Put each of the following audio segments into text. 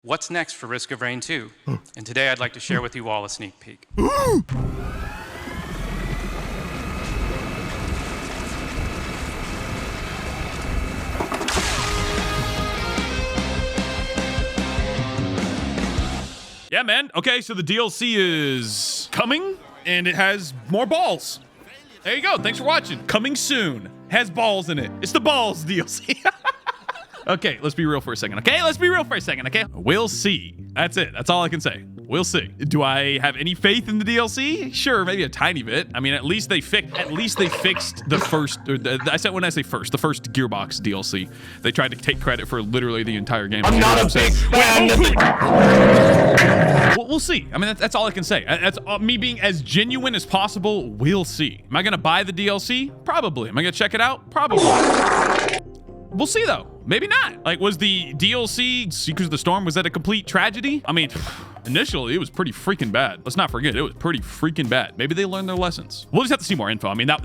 What's next for Risk of Rain 2? And today I'd like to share with you all a sneak peek. Yeah, man. Okay, so the DLC is coming, and it has more balls. There you go. Thanks for watching. Coming soon. Has balls in it. It's the balls DLC. Okay, let's be real for a second. Okay? We'll see. That's it. That's all I can say. We'll see. Do I have any faith in the DLC? Sure, maybe a tiny bit. I mean, at least they fixed the first. When I say first, the first Gearbox DLC. They tried to take credit for literally the entire game. I'm not a big fan. We'll see. I mean, that's all I can say. That's me being as genuine as possible. We'll see. Am I gonna buy the DLC? Probably. Am I gonna check it out? Probably. We'll see though. Maybe not. Like, was the DLC Seekers of the Storm, was that a complete tragedy? I mean, initially it was pretty freaking bad. Let's not forget, it was pretty freaking bad. Maybe they learned their lessons. We'll just have to see more info. I mean, that,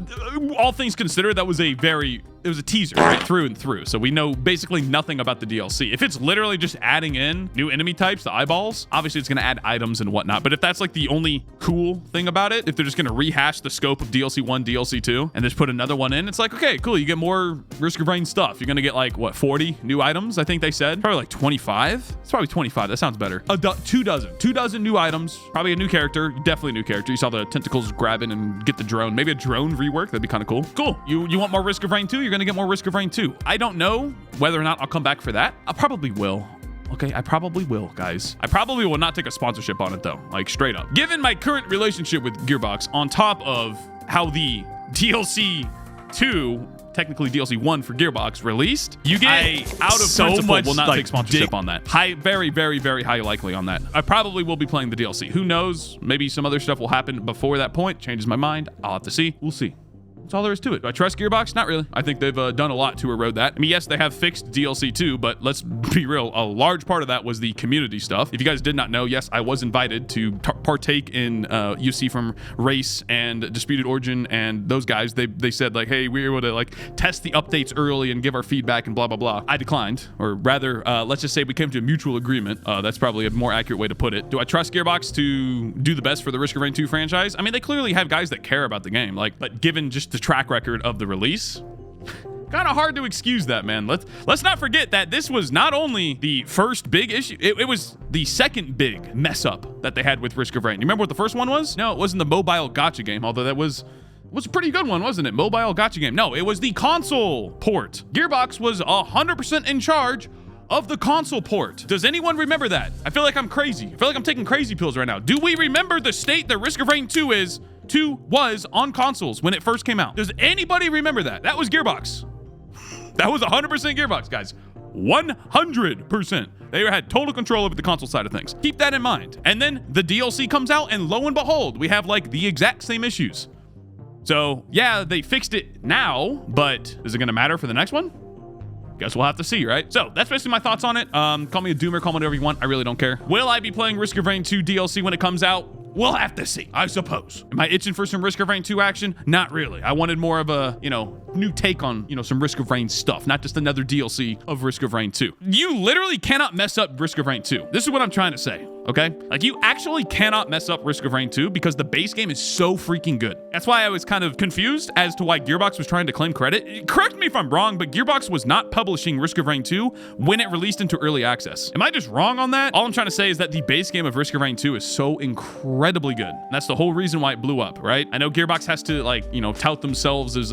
all things considered, that was it was a teaser right through and through. So we know basically nothing about the DLC. If it's literally just adding in new enemy types, the eyeballs, obviously it's going to add items and whatnot. But if that's like the only cool thing about it, if they're just going to rehash the scope of DLC 1, DLC 2, and just put another one in, it's like, okay, cool. You get more Risk of Rain stuff. You're going to get like, what, 40 new items? I think they said. Probably like 25. It's probably 25. That sounds better. Two dozen new items. Probably a new character. Definitely a new character. You saw the tentacles grabbing and get the drone. Maybe a drone rework. That'd be kind of cool. Cool. You want more Risk of Rain 2? You're going to get more Risk of Rain 2. I don't know whether or not I'll come back for that. I probably will. Okay, I probably will, guys. I probably will not take a sponsorship on it, though. Like, straight up. Given my current relationship with Gearbox, on top of how the DLC 2, technically DLC 1 for Gearbox, released, you get out of so principle much, will not take sponsorship on that. Very, very, very high likely on that. I probably will be playing the DLC. Who knows? Maybe some other stuff will happen before that point. Changes my mind. I'll have to see. We'll see. That's all there is to it. Do I trust Gearbox? Not really. I think they've done a lot to erode that. I mean, yes, they have fixed DLC 2, but let's be real. A large part of that was the community stuff. If you guys did not know, yes, I was invited to partake in UC from Race and Disputed Origin, and those guys, they said like, hey, we were able to like test the updates early and give our feedback and blah, blah, blah. I declined, or rather, let's just say we came to a mutual agreement. That's probably a more accurate way to put it. Do I trust Gearbox to do the best for the Risk of Rain 2 franchise? I mean, they clearly have guys that care about the game, like, but given just the track record of the release, kind of hard to excuse that, man. Let's not forget that this was not only the first big issue, it was the second big mess up that they had with Risk of Rain. You remember what the first one was? No, it wasn't the mobile gacha game, although that was a pretty good one, wasn't it? Mobile gacha game. No, it was the console port. Gearbox was 100% in charge of the console port. Does anyone remember that? I feel like I'm crazy. I feel like I'm taking crazy pills right now. Do we remember the state that Risk of Rain 2 was on consoles when it first came out? Does anybody remember that? That was Gearbox. That was 100% Gearbox, guys. 100%. They had total control over the console side of things. Keep that in mind. And then the DLC comes out, and lo and behold, we have like the exact same issues. So yeah, they fixed it now, but is it going to matter for the next one? Guess we'll have to see, right? So that's basically my thoughts on it. Call me a doomer, call me whatever you want. I really don't care. Will I be playing Risk of Rain 2 DLC when it comes out? We'll have to see, I suppose. Am I itching for some Risk of Rain 2 action? Not really. I wanted more of a, new take on, some Risk of Rain stuff, not just another DLC of Risk of Rain 2. You literally cannot mess up Risk of Rain 2. This is what I'm trying to say, okay? Like, you actually cannot mess up Risk of Rain 2 because the base game is so freaking good. That's why I was kind of confused as to why Gearbox was trying to claim credit. Correct me if I'm wrong, but Gearbox was not publishing Risk of Rain 2 when it released into early access. Am I just wrong on that? All I'm trying to say is that the base game of Risk of Rain 2 is so incredibly good. And that's the whole reason why it blew up, right? I know Gearbox has to tout themselves as,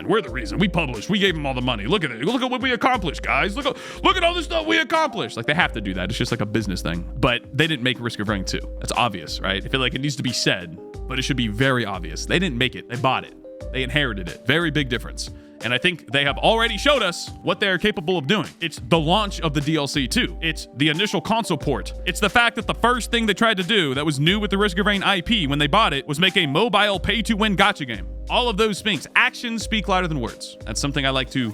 we're the reason. We published. We gave them all the money. Look at it. Look at what we accomplished, guys. Look at all this stuff we accomplished. Like, they have to do that. It's just like a business thing. But they didn't make Risk of Rain 2. That's obvious, right? I feel like it needs to be said, but it should be very obvious. They didn't make it. They bought it. They inherited it. Very big difference. And I think they have already showed us what they're capable of doing. It's the launch of the DLC 2. It's the initial console port. It's the fact that the first thing they tried to do that was new with the Risk of Rain IP when they bought it was make a mobile pay-to-win gacha game. All of those things. Actions speak louder than words. That's something I like to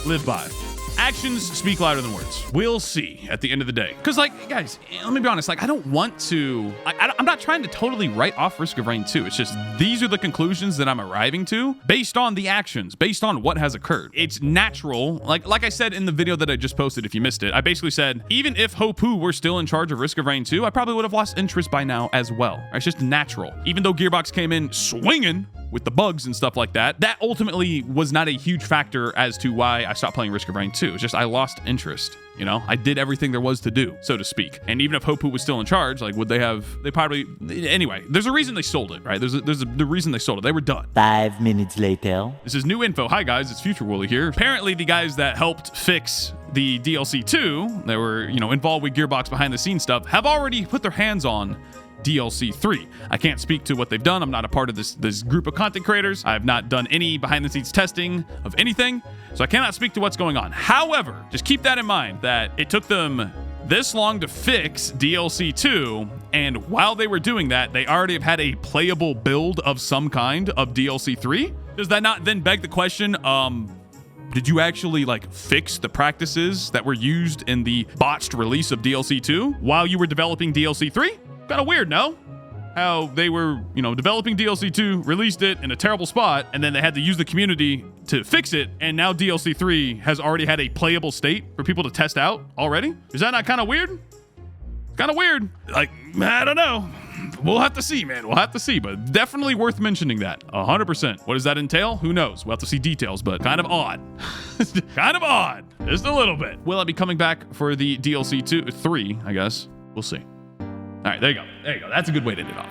live by. actions speak louder than words. We'll see at the end of the day. Because, like, guys, let me be honest. Like, I don't want to... I'm not trying to totally write off Risk of Rain 2. It's just these are the conclusions that I'm arriving to based on the actions, based on what has occurred. It's natural. Like I said in the video that I just posted, if you missed it, I basically said, even if Hopu were still in charge of Risk of Rain 2, I probably would have lost interest by now as well. It's just natural. Even though Gearbox came in swinging with the bugs and stuff like that, that ultimately was not a huge factor as to why I stopped playing Risk of Rain 2. It's just I lost interest. You know, I did everything there was to do, so to speak. And even if Hopu was still in charge, like, would they have? They probably. Anyway, there's a reason they sold it, right? There's the reason they sold it. They were done. 5 minutes later. This is new info. Hi guys, it's Future Woolie here. Apparently, the guys that helped fix the DLC 2, that were involved with Gearbox behind the scenes stuff, have already put their hands on DLC 3. I can't speak to what they've done. I'm not a part of this group of content creators. I have not done any behind the scenes testing of anything, so I cannot speak to what's going on. However, just keep that in mind that it took them this long to fix DLC 2, and while they were doing that, they already have had a playable build of some kind of DLC 3. Does that not then beg the question, did you actually fix the practices that were used in the botched release of DLC 2 while you were developing DLC 3? Kind of weird, no? How they were, developing DLC 2, released it in a terrible spot, and then they had to use the community to fix it, and now DLC 3 has already had a playable state for people to test out already? Is that not kind of weird? Kind of weird. I don't know. We'll have to see, man. We'll have to see, but definitely worth mentioning that. 100%. What does that entail? Who knows? We'll have to see details, but kind of odd. Kind of odd. Just a little bit. Will I be coming back for the DLC 3, I guess? We'll see. All right, there you go. There you go. That's a good way to end it off.